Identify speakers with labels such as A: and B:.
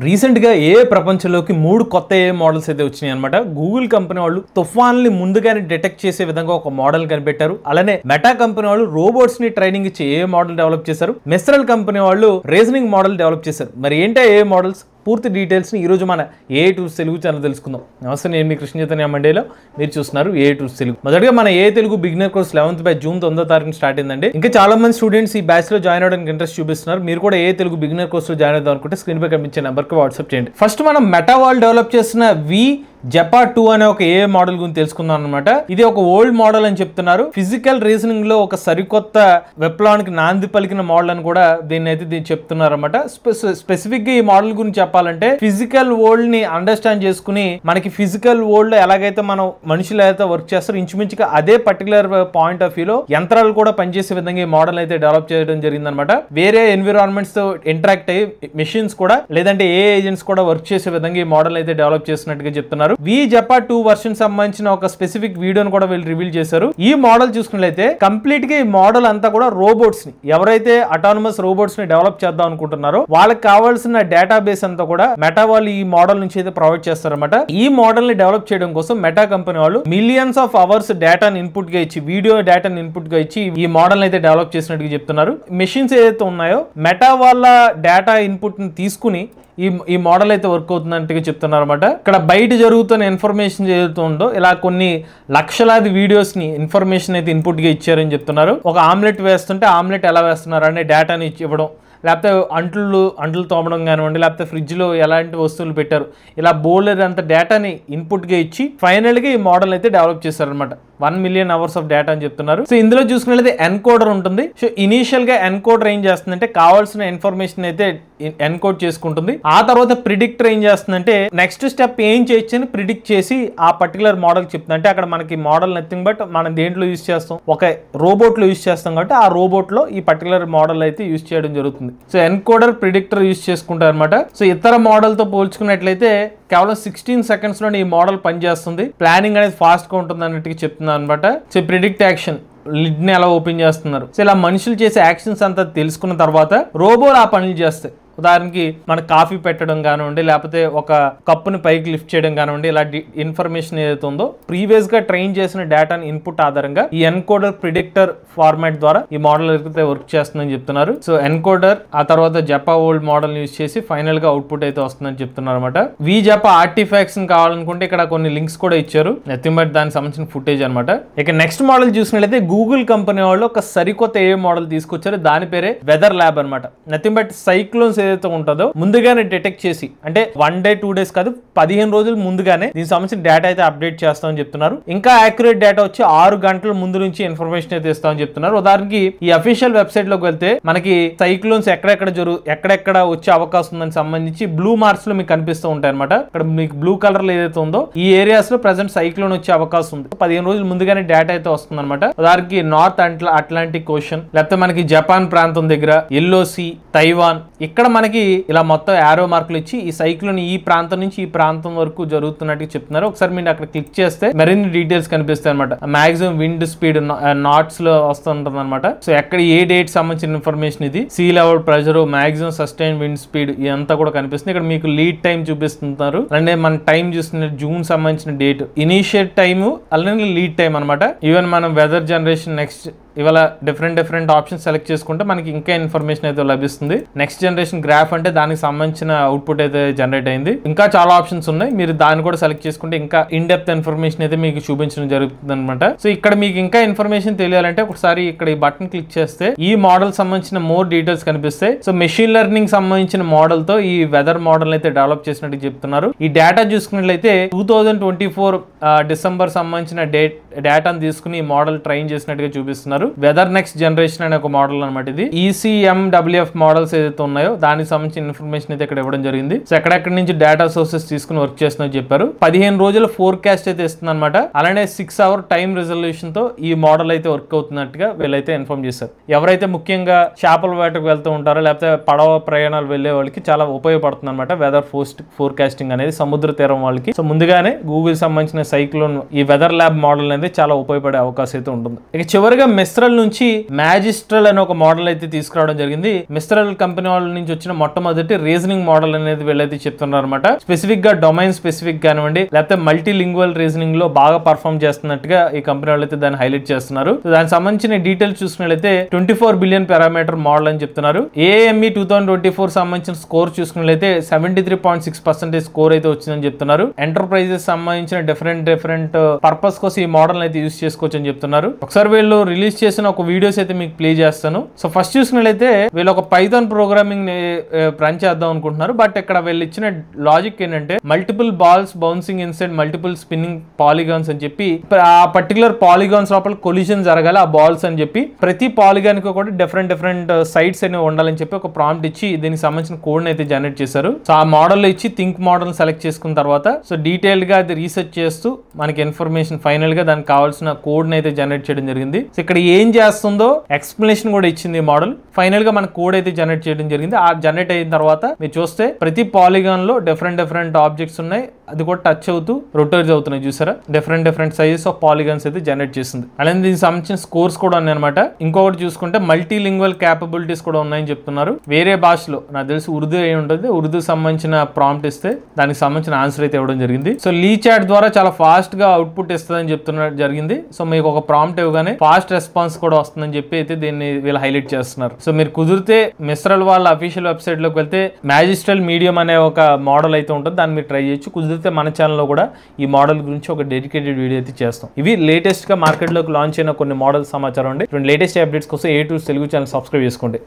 A: రీసెంట్గా ప్రపంచంలోకి 3 కొత్త మోడల్స్ అయితే వచ్చినాయి అన్నమాట. గూగుల్ కంపెనీ వాళ్ళు తుఫాన్లు ముందుగానే డిటెక్ట్ చేసే విధంగా ఒక మోడల్ కనిపెట్టారు. అలానే మెటా కంపెనీ వాళ్ళు రోబోట్స్ ని ట్రైనింగ్ ఇచ్చే మోడల్ డెవలప్ చేశారు. మిస్ట్రల్ కంపెనీ వాళ్ళు రీజనింగ్ మోడల్ డెవలప్ చేశారు. మరి ఏంటో మోడల్స్ పూర్తి డీటెయిల్స్ ని ఈ రోజు మన AI Tools తెలుగు ఛానల్ తెలుసుకుందాం. నమస్తే, నేను మీ కృష్ణ చైతన్య మండేలో, మీరు చూస్తున్నారు AI Tools తెలుగు. మొదటగా మన AI Telugu beginner course 11th batch June 9వ తారీఖున స్టార్ట్ అయిందండి. ఇంకా చాలా మంది స్టూడెంట్స్ ఈ బ్యాచ్ లో జాయిన్ అవడానికి ఇంట్రెస్ట్ చూపిస్తున్నారు. మీరు కూడా AI తెలుగు బిగినర్ కోర్స్ లో జాయిన్ అవుదాం అనుకుంటే స్క్రీన్ పై కనిపించే నెంబర్ కి వాట్సాప్ చేయండి. ఫస్ట్ మనం మెటా వాళ్ళు డెవలప్ చేసిన జెపా 2 అనే ఒక AI మోడల్ గురించి తెలుసుకుందాం అనమాట. ఇది ఒక ఓల్డ్ మోడల్ అని చెప్తున్నారు. ఫిజికల్ రీజనింగ్ లో ఒక సరికొత్త విప్లవానికి నాంది పలికిన మోడల్ అని కూడా దీన్ని చెప్తున్నారు అనమాట. స్పెసిఫిక్ గా ఈ మోడల్ గురించి చెప్పాలంటే ఫిజికల్ వరల్డ్ ని అండర్స్టాండ్ చేసుకుని మనకి ఫిజికల్ వరల్డ్ లో ఎలాగైతే మనం మనుషులు అయితే వర్క్ చేస్తారు ఇంచుమించుగా అదే పర్టికులర్ పాయింట్ ఆఫ్ వ్యూ లో యంత్రాలు కూడా పనిచేసే విధంగా ఈ మోడల్ అయితే డెవలప్ చేయడం జరిగింది అనమాట. వేరే ఎన్విరాన్మెంట్స్ తో ఇంటరాక్ట్ అయ్యి మెషిన్స్ కూడా లేదంటే AI ఏజెంట్స్ కూడా వర్క్ చేసే విధంగా ఈ మోడల్ అయితే డెవలప్ చేసినట్టుగా చెప్తున్నారు. జెపా 2 వర్షన్ సంబంధించిన ఒక స్పెసిఫిక్ వీడియోని కూడా వీళ్ళు రివీల్ చేశారు. ఈ మోడల్ చూసుకున్నట్లయితే కంప్లీట్ గా ఈ మోడల్ అంతా కూడా రోబోట్స్ ని, ఎవరైతే అటానమస్ రోబోట్స్ ని డెవలప్ చేద్దాం అనుకుంటున్నారో వాళ్ళకి కావాల్సిన డేటాబేస్ అంతా కూడా మెటా వాళ్ళు ఈ మోడల్ నుంచి అయితే ప్రొవైడ్ చేస్తారన్నమాట. ఈ మోడల్ ని డెవలప్ చేయడం కోసం మెటా కంపెనీ వాళ్ళు మిలియన్స్ ఆఫ్ అవర్స్ డేటాని ఇన్పుట్ గా ఇచ్చి, వీడియో డేటాని ఇన్పుట్ గా ఇచ్చి ఈ మోడల్ అయితే డెవలప్ చేసినట్టుగా చెప్తున్నారు. మెషిన్స్ ఏదైతే ఉన్నాయో మెటా వాళ్ళ డేటా ఇన్పుట్ ని తీసుకుని ఈ మోడల్ అయితే వర్క్ అవుతుందంటే చెప్తున్నారు అనమాట. ఇక్కడ బయట జరుగుతున్న ఇన్ఫర్మేషన్ జరుగుతుందో ఇలా కొన్ని లక్షలాది వీడియోస్ ని ఇన్ఫర్మేషన్ అయితే ఇన్పుట్ గా ఇచ్చారని చెప్తున్నారు. ఒక ఆమ్లెట్ వేస్తుంటే ఆమ్లెట్ ఎలా వేస్తున్నారు అనే డేటాని ఇవ్వడం, లేకపోతే అంట్లు తోమడం కానివ్వండి, లేకపోతే ఫ్రిడ్జ్ లో ఎలాంటి వస్తువులు పెట్టారు, ఇలా బోల్డ్ అంత డేటాని ఇన్పుట్ గా ఇచ్చి ఫైనల్ గా ఈ మోడల్ అయితే డెవలప్ చేశారనమాట. 1 మిలియన్ అవర్స్ ఆఫ్ డేటా అని చెప్తున్నారు. సో ఇందులో చూసుకున్నట్లయితే ఎన్కోడర్ ఉంటుంది. సో ఇనీషియల్ గా ఎన్కోడర్ ఏం చేస్తుందంటే కావాల్సిన ఇన్ఫర్మేషన్ అయితే ఎన్కోడ్ చేసుకుంటుంది. ఆ తర్వాత ప్రిడిక్టర్ ఏం చేస్తుందంటే నెక్స్ట్ స్టెప్ ఏం చేయొచ్చు అని ప్రిడిక్ట్ చేసి ఆ పర్టికులర్ మోడల్ చెప్తుంది. అంటే అక్కడ మనకి మోడల్ నథింగ్ బట్ మనం దేంట్లో యూజ్ చేస్తాం, ఒక రోబోట్ లో యూజ్ చేస్తాం కాబట్టి ఆ రోబోట్ లో ఈ పర్టికులర్ మోడల్ అయితే యూజ్ చేయడం జరుగుతుంది. సో ఎన్కోడర్ ప్రిడిక్టర్ యూజ్ చేసుకుంటారు అనమాట. సో ఇతర మోడల్ తో పోల్చుకున్నట్లయితే కేవలం 16 సెకండ్స్ లో ఈ మోడల్ పనిచేస్తుంది. ప్లానింగ్ అనేది ఫాస్ట్ గా ఉంటుంది అన్నట్టుగా చెప్తున్నారు అనమాట. సో ప్రిడిక్ట్ యాక్షన్, లిడ్ ని ఎలా ఓపెన్ చేస్తున్నారు, సో ఇలా మనుషులు చేసే యాక్షన్స్ అంతా తెలుసుకున్న తర్వాత రోబోలు ఆ పనులు చేస్తాయి. ఉదాహరణకి మన కాఫీ పెట్టడం కానివ్వండి, లేకపోతే ఒక కప్పుని పైకి లిఫ్ట్ చేయడం కానివ్వండి, ఇలా ఇన్ఫర్మేషన్ ఏదైతే ఉందో ప్రీవియస్ గా ట్రైన్ చేసిన డేటాని ఇన్పుట్ ఆధారంగా ఈ ఎన్కోడర్ ప్రిడిక్టర్ ఫార్మాట్ ద్వారా ఈ మోడల్ అయితే వర్క్ చేస్తుందని చెప్తున్నారు. సో ఎన్కోడర్ ఆ తర్వాత జెపా ఓల్డ్ మోడల్ యూజ్ చేసి ఫైనల్ గా అవుట్పుట్ అయితే వస్తుందని చెప్తున్నారు అనమాట. జెపా ఆర్టిఫాక్ట్స్ కావాలనుకుంటే ఇక్కడ కొన్ని లింక్స్ కూడా ఇచ్చారు, నథింగ్ బట్ దానికి సంబంధించిన ఫుటేజ్ అనమాట. ఇక నెక్స్ట్ మోడల్ చూసినట్లయితే గూగుల్ కంపెనీ వాళ్ళు ఒక సరికొత్త మోడల్ తీసుకొచ్చారు. దాని పేరే వెదర్ ల్యాబ్ అనమాట. నథింగ్ బట్ సైక్లోన్స్ ఏదైతే ఉంటుందో ముందుగానే డిటెక్ట్ చేసి, అంటే 1 డే 2 డేస్ కాదు 15 రోజులు ముందుగానే దీనికి సంబంధించిన డేటా అయితే అప్డేట్ చేస్తామని చెప్తున్నారు. ఇంకా యాక్యురేట్ డేటా వచ్చి 6 గంటల ముందు నుంచి ఇన్ఫర్మేషన్ అయితే ఇస్తామని చెప్తున్నారు. ఉదాహరణకి ఈ అఫీషియల్ వెబ్సైట్ లోకి వెళ్తే మనకి సైక్లోన్స్ ఎక్కడెక్కడ వచ్చే అవకాశం ఉందని సంబంధించి బ్లూ మార్క్స్ లో మీకు కనిపిస్తూ ఉంటాయి అనమాట. ఇక్కడ మీకు బ్లూ కలర్ లో ఏదైతే ఉందో ఈ ఏరియాస్ లో ప్రెసెంట్ సైక్లోన్ వచ్చే అవకాశం ఉంది. 15 రోజులు ముందుగానే డేటా అయితే వస్తుంది అనమాట. ఉదాహరణకి నార్త్ అట్లాంటిక్ ఓషన్, లేకపోతే మనకి జపాన్ ప్రాంతం దగ్గర ఎల్లో సీ, తైవాన్, ఇక్కడ మనకి ఇలా మొత్తం యారో మార్కులు ఇచ్చి ఈ సైక్లోన్ ఈ ప్రాంతం నుంచి ఈ ప్రాంతం వరకు జరుగుతున్నట్టు చెప్తున్నారు. ఒకసారి మీరు అక్కడ క్లిక్ చేస్తే మరిన్ని డీటెయిల్స్ కనిపిస్తాయి అనమాట. మాక్సిమం విండ్ స్పీడ్ నాట్స్ లో వస్తుంటది అనమాట. సో ఎక్కడ ఏ డేట్ సంబంధించిన ఇన్ఫర్మేషన్ ఇది, sea level pressure, maximum sustain wind speed ఇదంతా కూడా కనిపిస్తుంది. ఇక్కడ మీకు లీడ్ టైం చూపిస్తున్నారు. అంటే మన టైం చూస్తున్న జూన్ సంబంధించిన డేట్, ఇనిషియేట్ టైమ్, అలానే లీడ్ టైం అనమాట. ఈవెన్ మనం వెదర్ జనరేషన్ నెక్స్ట్ ఇవాళ డిఫరెంట్ ఆప్షన్స్ సెలెక్ట్ చేసుకుంటే మనకి ఇంకా ఇన్ఫర్మేషన్ అయితే లభిస్తుంది. నెక్స్ట్ జనరేషన్ గ్రాఫ్ అంటే దానికి సంబంధించిన అవుట్పుట్ అయితే జనరేట్ అయింది. ఇంకా చాలా ఆప్షన్స్ ఉన్నాయి, మీరు దాన్ని కూడా సెలెక్ట్ చేసుకుంటే ఇంకా ఇన్ డెప్త్ ఇన్ఫర్మేషన్ అయితే మీకు చూపించడం జరుగుతుంది అనమాట. సో ఇక్కడ మీకు ఇంకా ఇన్ఫర్మేషన్ తెలియాలంటే ఒకసారి ఇక్కడ ఈ బటన్ క్లిక్ చేస్తే ఈ మోడల్ సంబంధించిన మోర్ డీటెయిల్స్ కనిపిస్తాయి. సో మెషిన్ లెర్నింగ్ సంబంధించిన మోడల్ తో ఈ వెదర్ మోడల్ అయితే డెవలప్ చేసినట్టు చెప్తున్నారు. ఈ డేటా చూసుకున్నట్లయితే 2024 డిసెంబర్ సంబంధించిన డేటాను తీసుకుని ఈ మోడల్ ట్రైన్ చేసినట్టుగా చూపిస్తున్నారు. వెదర్ నెక్స్ట్ జనరేషన్ అనే ఒక మోడల్ అనమాట. ఇది ECMWF మోడల్స్ ఏదైతే ఉన్నాయో దానికి సంబంధించిన ఇన్ఫర్మేషన్ అయితే ఇక్కడ ఇవ్వడం జరిగింది. సో ఎక్కడెక్కడి నుంచి డేటా సోర్సెస్ తీసుకుని వర్క్ చేస్తున్నా చెప్పారు. 15 రోజుల ఫోర్కాస్ట్ అయితే ఇస్తుంది అనమాట. అలానే 6 అవర్ టైం రిజల్యూషన్ తో ఈ మోడల్ అయితే వర్క్ అవుతున్నట్టుగా వీళ్ళైతే ఇన్ఫార్మ్ చేశారు. ఎవరైతే ముఖ్యంగా చేపల వేటకు వెళ్తూ ఉంటారో లేకపోతే పడవ ప్రయాణాలు వెళ్లే వాళ్ళకి చాలా ఉపయోగపడుతుంది అనమాట వెదర్ ఫోర్కాస్టింగ్ అనేది, సముద్ర తీరం వాళ్ళకి. సో ముందుగానే గూగుల్ సంబంధించిన సైక్లోన్ ఈ వెదర్ ల్యాబ్ మోడల్ అనేది చాలా ఉపయోగపడే అవకాశం అయితే ఉంటుంది. ఇక చివరిగా మిస్ట్రల్ నుంచి మ్యాజిస్ట్రల్ అనే ఒక మోడల్ అయితే తీసుకురావడం జరిగింది. మిస్ట్రల్ కంపెనీ వాళ్ళ నుంచి వచ్చిన మొట్టమొదటి రీజనింగ్ మోడల్ అనేది వీళ్ళైతే చెప్తున్నారు అనమాట. స్పెసిఫిక్ గా డొమైన్ స్పెసిఫిక్ కానివ్వండి, లేకపోతే మల్టీ లింగ్వల్ రీజనింగ్ లో బాగా పర్ఫార్మ్ చేస్తున్నట్టుగా ఈ కంపెనీ వాళ్ళు అయితే దాన్ని హైలైట్ చేస్తున్నారు. దానికి సంబంధించిన డీటెయిల్స్ చూసుకున్నట్లయితే 24 బిలియన్ పారామీటర్ మోడల్ అని చెప్తున్నారు. AIME 2024 సంబంధించిన స్కోర్ చూసుకున్నట్లయితే 73.6% స్కోర్ అయితే వచ్చిందని చెప్తున్నారు. ఎంటర్ప్రైజెస్ సంబంధించిన డిఫరెంట్ పర్పస్ కోసం ఈ మోడల్ అయితే యూస్ చేసుకోవచ్చు అని చెప్తున్నారు. ఒకసారి వీళ్ళు రిలీజ్ చేసిన ఒక వీడియోస్ అయితే మీకు ప్లే చేస్తాను. సో ఫస్ట్ చూసుకున్నట్లయితే వీళ్ళు ఒక పైథాన్ ప్రోగ్రామింగ్ రన్ చేద్దాం అనుకుంటున్నారు. బట్ ఇక్కడ వీళ్ళు ఇచ్చిన లాజిక్ ఏంటంటే multiple balls bouncing inside multiple spinning polygons అని చెప్పి ఆ పర్టికులర్ పాలిగాన్స్ లోపల కొలిజన్ జరగాలి ఆ బాల్స్ అని చెప్పి ప్రతి పాలిగాన్ కి కూడా డిఫరెంట్ సైడ్స్ అనేవి ఉండాలని చెప్పి ఒక ప్రాంప్ట్ ఇచ్చి దీనికి సంబంధించిన కోడ్ అయితే జనరేట్ చేశారు. సో ఆ మోడల్ ఇచ్చి థింక్ మోడల్ సెలెక్ట్ చేసుకున్న తర్వాత సో డీటెయిల్ గా అది రీసెర్చ్ చేస్తూ మనకి ఇన్ఫర్మేషన్ ఫైనల్ గా దానికి కావాల్సిన కోడ్ అయితే జనరేట్ చేయడం జరిగింది. సో ఇక్కడ ఏం చేస్తుందో ఎక్స్ప్లెనేషన్ కూడా ఇచ్చింది ఈ మోడల్. ఫైనల్ గా మన కోడ్ అయితే జనరేట్ చేయడం జరిగింది. ఆ జనరేట్ అయిన తర్వాత మీరు చూస్తే ప్రతి పాలిగాన్ లో డిఫరెంట్ ఆబ్జెక్ట్స్ ఉన్నాయి. అది కూడా టచ్ అవుతూ రొటేట్ అవుతున్నాయి. చూసారా, డిఫరెంట్ సైజెస్ ఆఫ్ పాలిగాన్స్ అయితే జనరేట్ చేసింది. అలాగే దీనికి సంబంధించిన స్కోర్స్ కూడా ఉన్నాయి అనమాట. ఇంకొకటి చూసుకుంటే మల్టీ లింగ్వల్ క్యాపబిలిటీస్ కూడా ఉన్నాయని చెప్తున్నారు. వేరే భాషలో నాకు తెలిసి ఉర్దూ అయి ఉంటుంది. ఉర్దూ సంబంధించిన ప్రాంప్ట్ ఇస్తే దానికి సంబంధించిన ఆన్సర్ అయితే ఇవ్వడం జరిగింది. సో లీ చాట్ ద్వారా చాలా ఫాస్ట్ గా అవుట్పుట్ ఇస్తుందని చెప్తున్నారు జరిగింది. సో మీకు ఒక ప్రాంప్ట్ ఇవ్వగానే ఫాస్ట్ రెస్పాన్స్ కూడా వస్తుందని చెప్పి అయితే దీన్ని వీళ్ళు హైలైట్ చేస్తున్నారు. సో మీరు కుదిరితే మిస్ట్రల్ వాళ్ళ అఫీషియల్ వెబ్సైట్ లోకి వెళ్తే మ్యాజిస్ట్రల్ మీడియం అనే ఒక మోడల్ అయితే ఉంటుంది. దాన్ని మీరు ట్రై చేయొచ్చు. కుదిరితే మన ఛానల్లో కూడా ఈ మోడల్ గురించి ఒక డెడికేటెడ్ వీడియో అయితే చేస్తాం. ఇవి లేటెస్ట్ గా మార్కెట్ లోకి లాంచ్ అయిన కొన్ని మోడల్ సమాచారం అండి. లేటెస్ట్ అప్డేట్స్ కోసం A2 తెలుగు ఛానల్ సబ్స్క్రైబ్ చేసుకోండి.